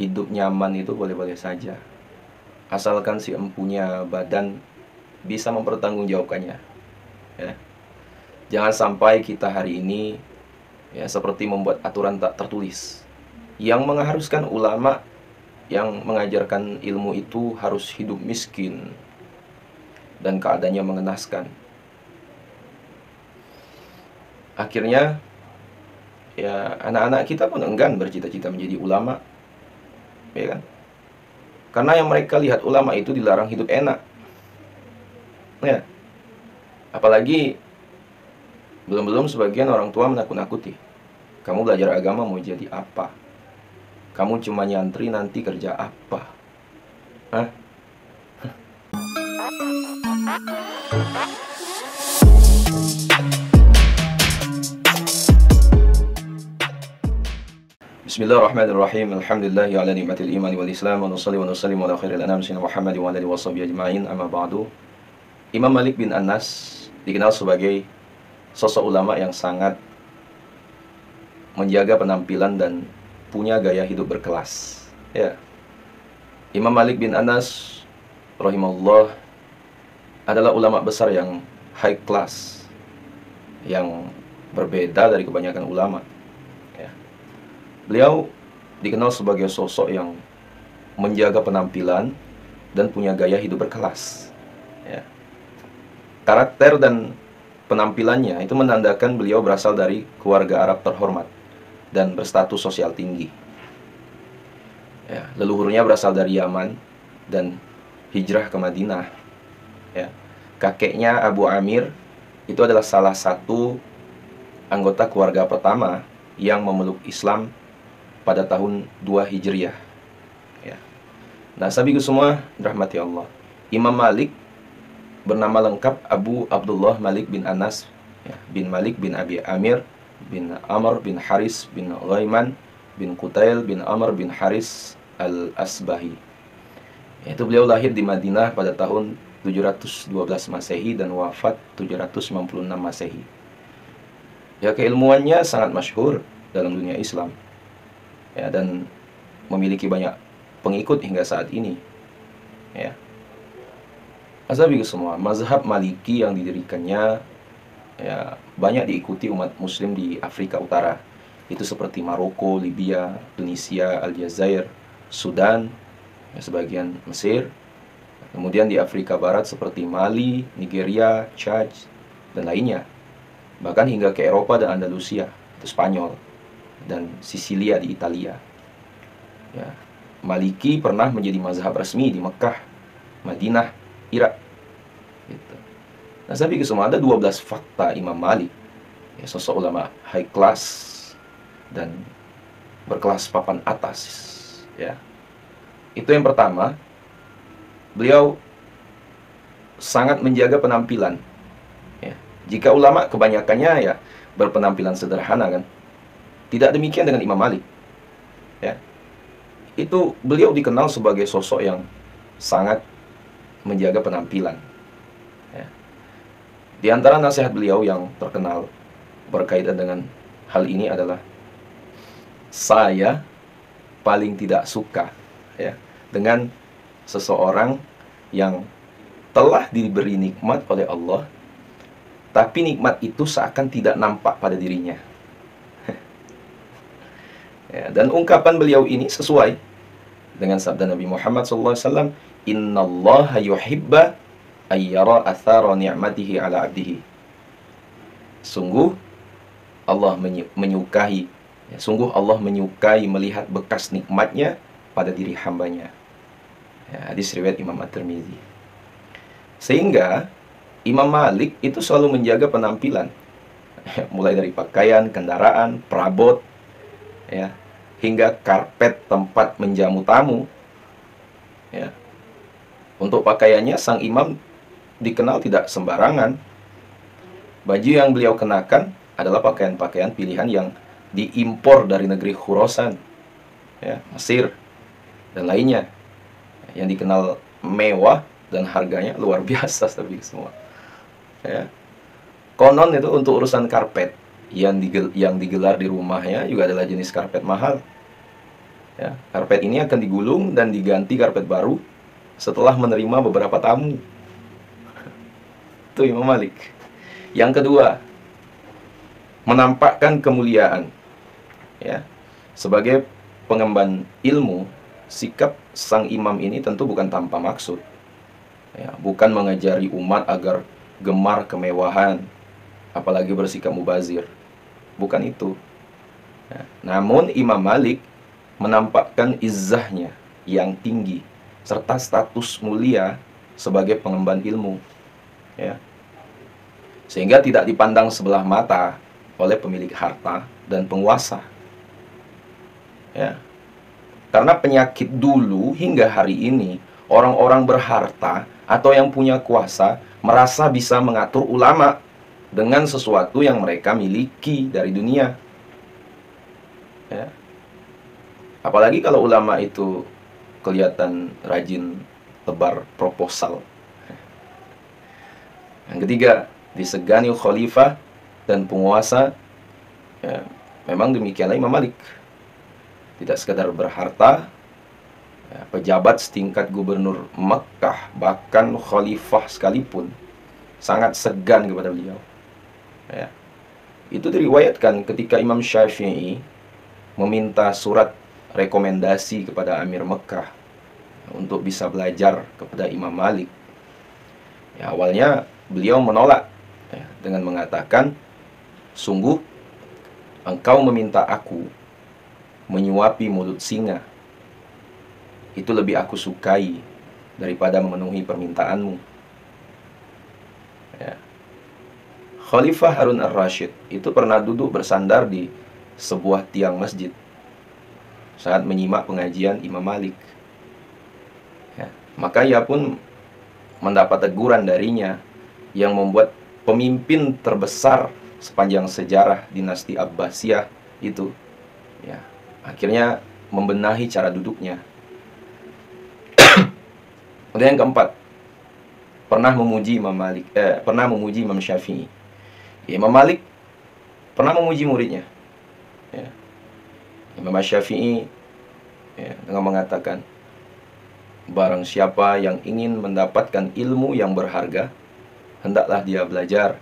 hidup nyaman itu boleh-boleh saja, asalkan si empunya badan bisa mempertanggungjawabkannya, ya. Jangan sampai kita hari ini ya seperti membuat aturan tak tertulis yang mengharuskan ulama yang mengajarkan ilmu itu harus hidup miskin dan keadaannya mengenaskan. Akhirnya ya anak-anak kita pun enggan bercita-cita menjadi ulama, ya kan? Karena yang mereka lihat ulama itu dilarang hidup enak. Ya, apalagi belum-belum sebagian orang tua menakut-nakuti. Kamu belajar agama mau jadi apa? Kamu cuma nyantri nanti kerja apa? Hah? Bismillahirrahmanirrahim. Alhamdulillahi ala ni'matil iman wal islam, wa nusalli wa nusallimu ala khairil anam sayyidina Muhammad wa alihi washabihi ajma'in. Amma ba'du. Imam Malik bin Anas dikenal sebagai sosok ulama yang sangat menjaga penampilan dan punya gaya hidup berkelas. Ya. Imam Malik bin Anas rahimahullah adalah ulama besar yang high class, yang berbeda dari kebanyakan ulama. Ya. Beliau dikenal sebagai sosok yang menjaga penampilan dan punya gaya hidup berkelas. Ya. Karakter dan penampilannya itu menandakan beliau berasal dari keluarga Arab terhormat dan berstatus sosial tinggi. Ya, leluhurnya berasal dari Yaman dan hijrah ke Madinah. Ya. Kakeknya Abu Amir itu adalah salah satu anggota keluarga pertama yang memeluk Islam pada tahun 2 Hijriah. Ya. Nah, sahabatku semua, rahmati Allah. Imam Malik bernama lengkap Abu Abdullah Malik bin Anas, ya, bin Malik bin Abi Amir bin Amr bin Haris bin Ghaiman bin Qutail bin Amr bin Haris al-Asbahi. Itu beliau lahir di Madinah pada tahun 712 Masehi dan wafat 796 Masehi. Ya, keilmuannya sangat masyhur dalam dunia Islam. Ya, dan memiliki banyak pengikut hingga saat ini. Ya. Ashabiku semua, mazhab Maliki yang didirikannya ya banyak diikuti umat muslim di Afrika Utara. Itu seperti Maroko, Libya, Tunisia, Aljazair, Sudan, ya, sebagian Mesir. Kemudian di Afrika Barat seperti Mali, Nigeria, Chad, dan lainnya. Bahkan hingga ke Eropa dan Andalusia, itu Spanyol, dan Sisilia di Italia. Ya, Maliki pernah menjadi mazhab resmi di Mekah, Madinah, Irak. Gitu. Nah, saya pikir semua ada 12 fakta Imam Malik, ya, sosok ulama high class dan berkelas papan atas. Ya, itu yang pertama. Beliau sangat menjaga penampilan. Ya. Jika ulama kebanyakannya ya berpenampilan sederhana kan, tidak demikian dengan Imam Malik. Ya. Itu beliau dikenal sebagai sosok yang sangat menjaga penampilan. Ya. Di antara nasihat beliau yang terkenal berkaitan dengan hal ini adalah, saya paling tidak suka ya dengan seseorang yang telah diberi nikmat oleh Allah, tapi nikmat itu seakan tidak nampak pada dirinya. Ya, dan ungkapan beliau ini sesuai dengan sabda Nabi Muhammad SAW, innallaha yuhibba ayyara athara ni'matihi ala abdihi. Sungguh Allah menyukai, ya, sungguh Allah menyukai melihat bekas nikmatnya pada diri hambanya. Ya, hadis riwayat Imam At-Tirmidzi. Sehingga Imam Malik itu selalu menjaga penampilan, mulai dari pakaian, kendaraan, perabot, ya, hingga karpet tempat menjamu tamu. Ya. Untuk pakaiannya sang imam dikenal tidak sembarangan. Baju yang beliau kenakan adalah pakaian-pakaian pilihan yang diimpor dari negeri Khurasan, ya, Mesir, dan lainnya, yang dikenal mewah dan harganya luar biasa, tapi semua. Ya. Konon itu untuk urusan karpet yang digelar di rumahnya juga adalah jenis karpet mahal. Ya, karpet ini akan digulung dan diganti karpet baru setelah menerima beberapa tamu. Itu Imam Malik. Yang kedua, menampakkan kemuliaan. Ya, sebagai pengemban ilmu, sikap sang imam ini tentu bukan tanpa maksud. Ya, bukan mengajari umat agar gemar kemewahan, apalagi bersikap mubazir. Bukan itu. Ya, namun Imam Malik menampakkan izzahnya yang tinggi serta status mulia sebagai pengemban ilmu. Ya. Sehingga tidak dipandang sebelah mata oleh pemilik harta dan penguasa. Ya. Karena penyakit dulu hingga hari ini, orang-orang berharta atau yang punya kuasa merasa bisa mengatur ulama dengan sesuatu yang mereka miliki dari dunia. Ya. Apalagi kalau ulama itu kelihatan rajin tebar proposal. Yang ketiga, disegani khalifah dan penguasa. Ya, memang demikianlah Imam Malik. Tidak sekadar berharta, ya, pejabat setingkat gubernur Makkah, bahkan khalifah sekalipun sangat segan kepada beliau. Ya. Itu diriwayatkan ketika Imam Syafi'i meminta surat rekomendasi kepada Amir Mekah untuk bisa belajar kepada Imam Malik. Ya, awalnya beliau menolak, ya, dengan mengatakan, sungguh engkau meminta aku menyuapi mulut singa, itu lebih aku sukai daripada memenuhi permintaanmu. Ya. Khalifah Harun ar-Rasyid itu pernah duduk bersandar di sebuah tiang masjid saat menyimak pengajian Imam Malik. Ya. Maka ia pun mendapat teguran darinya yang membuat pemimpin terbesar sepanjang sejarah dinasti Abbasiyah itu, ya, akhirnya membenahi cara duduknya. Dan yang keempat, pernah memuji Imam Syafi'i. Imam Malik pernah memuji muridnya. Ya. Imam Syafi'i, ya, dengan mengatakan, barang siapa yang ingin mendapatkan ilmu yang berharga, hendaklah dia belajar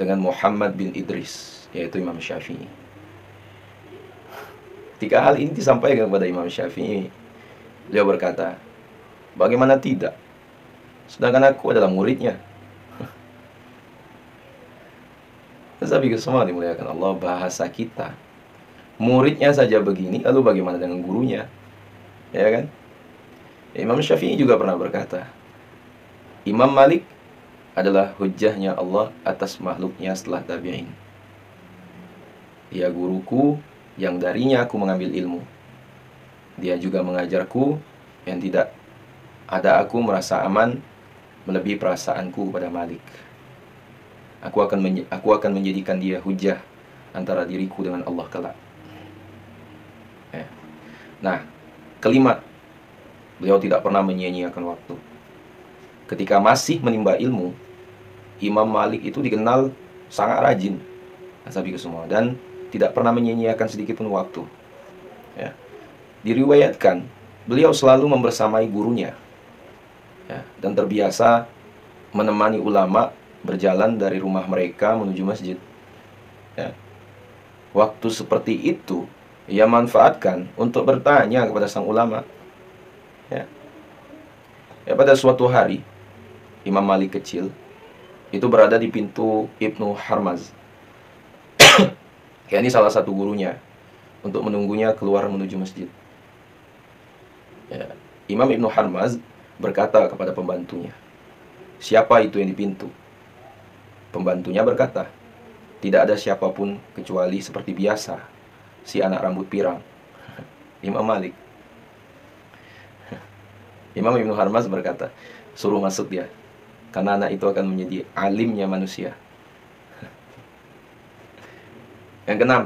dengan Muhammad bin Idris, yaitu Imam Syafi'i. Ketika hal ini disampaikan kepada Imam Syafi'i, beliau berkata, bagaimana tidak? Sedangkan aku adalah muridnya. Tapi semua dimuliakan Allah, bahasa kita, muridnya saja begini, lalu bagaimana dengan gurunya? Ya kan? Imam Syafi'i juga pernah berkata, Imam Malik adalah hujjahnya Allah atas makhluknya setelah tabi'in. Dia guruku yang darinya aku mengambil ilmu. Dia juga mengajarku yang tidak ada aku merasa aman melebihi perasaanku kepada Malik. Aku akan menjadikan dia hujjah antara diriku dengan Allah kelak. Ya. Nah, kelima, beliau tidak pernah menyia-nyiakan waktu. Ketika masih menimba ilmu, Imam Malik itu dikenal sangat rajin, asabi semua, dan tidak pernah menyia-nyiakan sedikit pun waktu. Ya. Diriwayatkan, beliau selalu membersamai gurunya, ya, dan terbiasa menemani ulama berjalan dari rumah mereka menuju masjid. Ya. Waktu seperti itu ia manfaatkan untuk bertanya kepada sang ulama. Ya. Ya, pada suatu hari, Imam Malik kecil itu berada di pintu Ibnu Harmaz. Ya, ini salah satu gurunya, untuk menunggunya keluar menuju masjid. Ya, Imam Ibnu Harmaz berkata kepada pembantunya, siapa itu yang di pintu? Pembantunya berkata, tidak ada siapapun kecuali seperti biasa, si anak rambut pirang, Imam Malik. Imam Ibnu Harmaz berkata, suruh masuk dia, karena anak itu akan menjadi alimnya manusia. Yang keenam,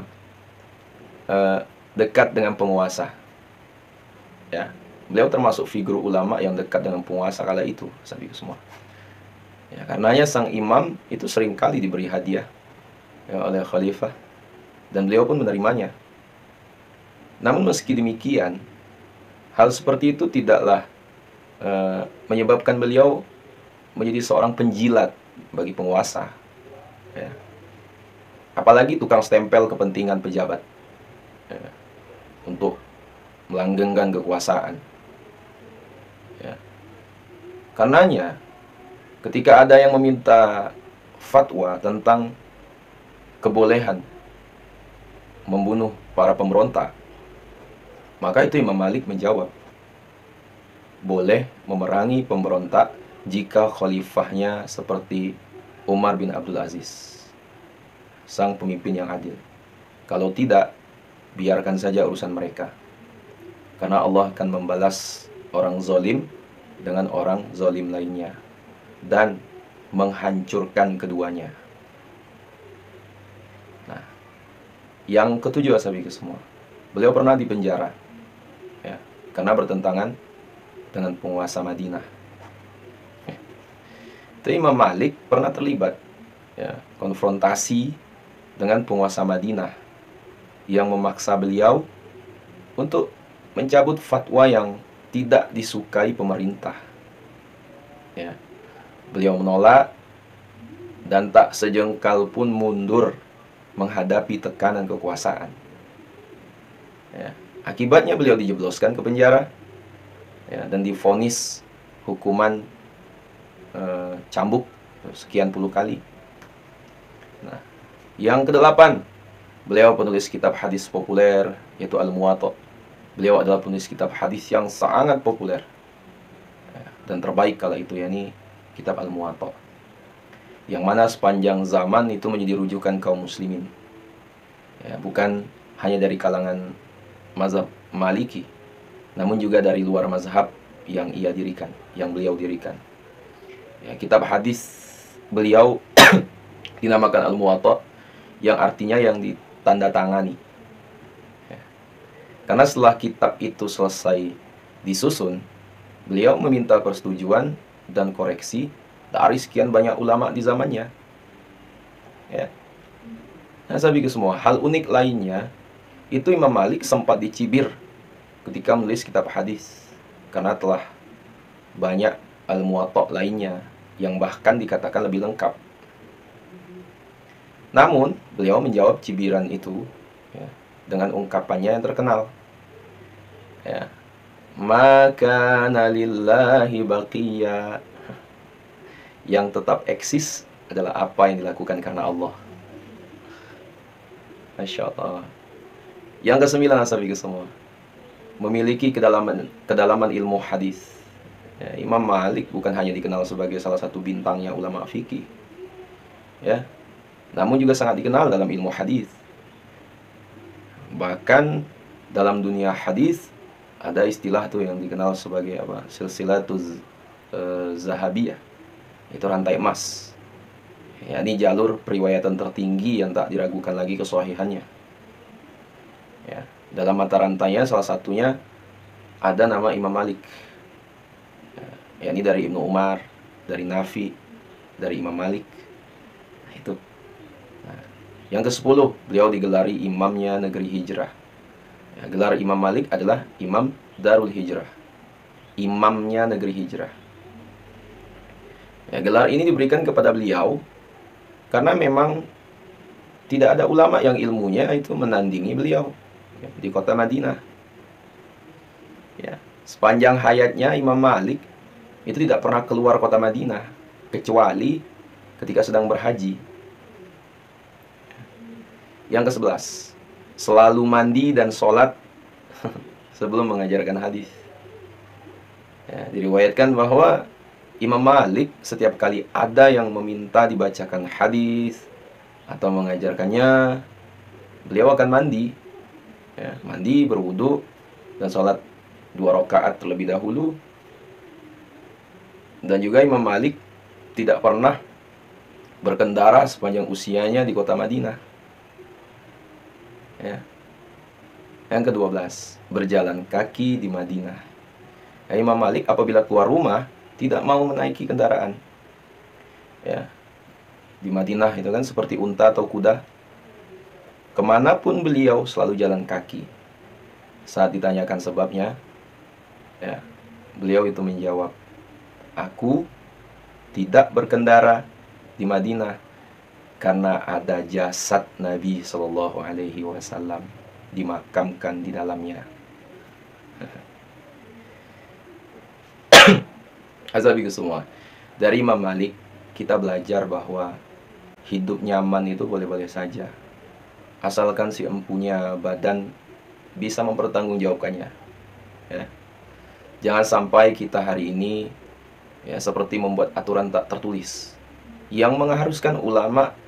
dekat dengan penguasa. Ya, beliau termasuk figur ulama yang dekat dengan penguasa kala itu, sabi semua. Ya, karenanya sang imam itu seringkali diberi hadiah, ya, oleh khalifah, dan beliau pun menerimanya. Namun meski demikian, Hal seperti itu tidaklah menyebabkan beliau menjadi seorang penjilat bagi penguasa, ya. Apalagi tukang stempel kepentingan pejabat, ya, untuk melanggengkan kekuasaan, ya. Karenanya ketika ada yang meminta fatwa tentang kebolehan membunuh para pemberontak, maka itu Imam Malik menjawab, boleh memerangi pemberontak jika khalifahnya seperti Umar bin Abdul Aziz, sang pemimpin yang adil. Kalau tidak, biarkan saja urusan mereka, karena Allah akan membalas orang zalim dengan orang zalim lainnya dan menghancurkan keduanya. Nah, yang ketujuh, ashabi semua, beliau pernah dipenjara, ya, karena bertentangan dengan penguasa Madinah. Tapi Imam Malik pernah terlibat, ya, konfrontasi dengan penguasa Madinah yang memaksa beliau untuk mencabut fatwa yang tidak disukai pemerintah, ya. Beliau menolak dan tak sejengkal pun mundur menghadapi tekanan kekuasaan, ya. Akibatnya beliau dijebloskan ke penjara, ya, dan divonis hukuman cambuk sekian puluh kali. Nah, yang kedelapan, beliau penulis kitab hadis populer, yaitu Al-Muwatta. Beliau adalah penulis kitab hadis yang sangat populer, ya, dan terbaik kala itu, yakni kitab Al-Muwatta, yang mana sepanjang zaman itu menjadi rujukan kaum muslimin, ya, bukan hanya dari kalangan mazhab Maliki, namun juga dari luar mazhab yang beliau dirikan. Ya, kitab hadis beliau dinamakan Al-Muwatta, yang artinya yang ditandatangani, ya. Karena setelah kitab itu selesai disusun, beliau meminta persetujuan dan koreksi dari sekian banyak ulama di zamannya, ya. Nah, sahabat semua, hal unik lainnya itu Imam Malik sempat dicibir ketika menulis kitab hadis, karena telah banyak Al-Muwatta lainnya yang bahkan dikatakan lebih lengkap. Namun beliau menjawab cibiran itu, ya, dengan ungkapannya yang terkenal, ya, maka nalillahi baqiya, yang tetap eksis adalah apa yang dilakukan karena Allah. Masya Allah. Yang kesembilan, ashabi semua, memiliki kedalaman ilmu hadis. Ya, Imam Malik bukan hanya dikenal sebagai salah satu bintangnya ulama fikih, ya, namun juga sangat dikenal dalam ilmu hadis. Bahkan dalam dunia hadis ada istilah tuh yang dikenal sebagai apa? Silsilatuz zahabiyah, itu rantai emas. Ya, ini jalur periwayatan tertinggi yang tak diragukan lagi kesahihannya. Ya, dalam mata rantainya salah satunya ada nama Imam Malik. Ya, ini dari Ibnu Umar, dari Nafi, dari Imam Malik. Nah, itu. Nah, yang ke-10, beliau digelari imamnya negeri hijrah. Ya, gelar Imam Malik adalah Imam Darul Hijrah, imamnya negeri hijrah. Ya, gelar ini diberikan kepada beliau karena memang tidak ada ulama yang ilmunya itu menandingi beliau, ya, di kota Madinah. Ya, sepanjang hayatnya Imam Malik itu tidak pernah keluar kota Madinah kecuali ketika sedang berhaji. Yang ke-11, selalu mandi dan sholat sebelum mengajarkan hadis. Ya, diriwayatkan bahwa Imam Malik setiap kali ada yang meminta dibacakan hadis atau mengajarkannya, beliau akan mandi, ya, mandi, berwudu, dan sholat 2 rakaat terlebih dahulu. Dan juga Imam Malik tidak pernah berkendara sepanjang usianya di kota Madinah. Ya. Yang ke-12, berjalan kaki di Madinah. Ya, Imam Malik apabila keluar rumah tidak mau menaiki kendaraan. Ya. Di Madinah itu kan seperti unta atau kuda. Kemanapun beliau selalu jalan kaki. Saat ditanyakan sebabnya, Ya, beliau itu menjawab, aku tidak berkendara di Madinah karena ada jasad Nabi Shallallahu Alaihi Wasallam dimakamkan di dalamnya. Azabiku semua. Dari Imam Malik kita belajar bahwa hidup nyaman itu boleh-boleh saja, asalkan si empunya badan bisa mempertanggungjawabkannya. Ya. Jangan sampai kita hari ini ya seperti membuat aturan tak tertulis yang mengharuskan ulama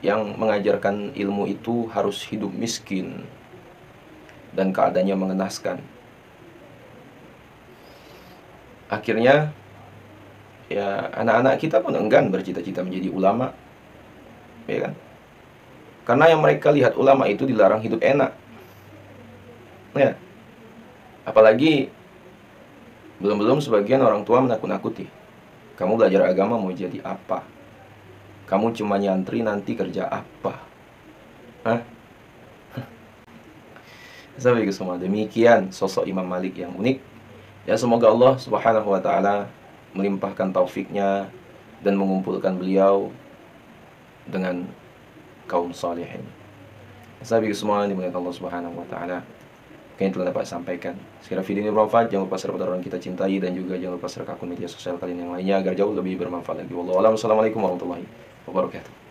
yang mengajarkan ilmu itu harus hidup miskin dan keadaannya mengenaskan. Akhirnya ya anak-anak kita pun enggan bercita-cita menjadi ulama, ya kan? Karena yang mereka lihat ulama itu dilarang hidup enak. Ya, apalagi belum-belum sebagian orang tua menakut-nakuti. Kamu belajar agama mau jadi apa? Kamu cuma nyantri nanti kerja apa? Hah? Sampai ke semua. Demikian sosok Imam Malik yang unik. Ya semoga Allah Subhanahu wa taala melimpahkan taufiknya dan mengumpulkan beliau dengan kaum salihin. Sampai ke semua dimuliakan Allah Subhanahu wa taala. Kayaknya telah dapat sampaikan. Sekiranya video ini bermanfaat, jangan lupa share kepada orang kita cintai dan juga jangan lupa share ke akun media sosial kalian yang lainnya agar jauh lebih bermanfaat lagi. Wallahu a'lam. Assalamualaikum warahmatullahi wabarakatuh.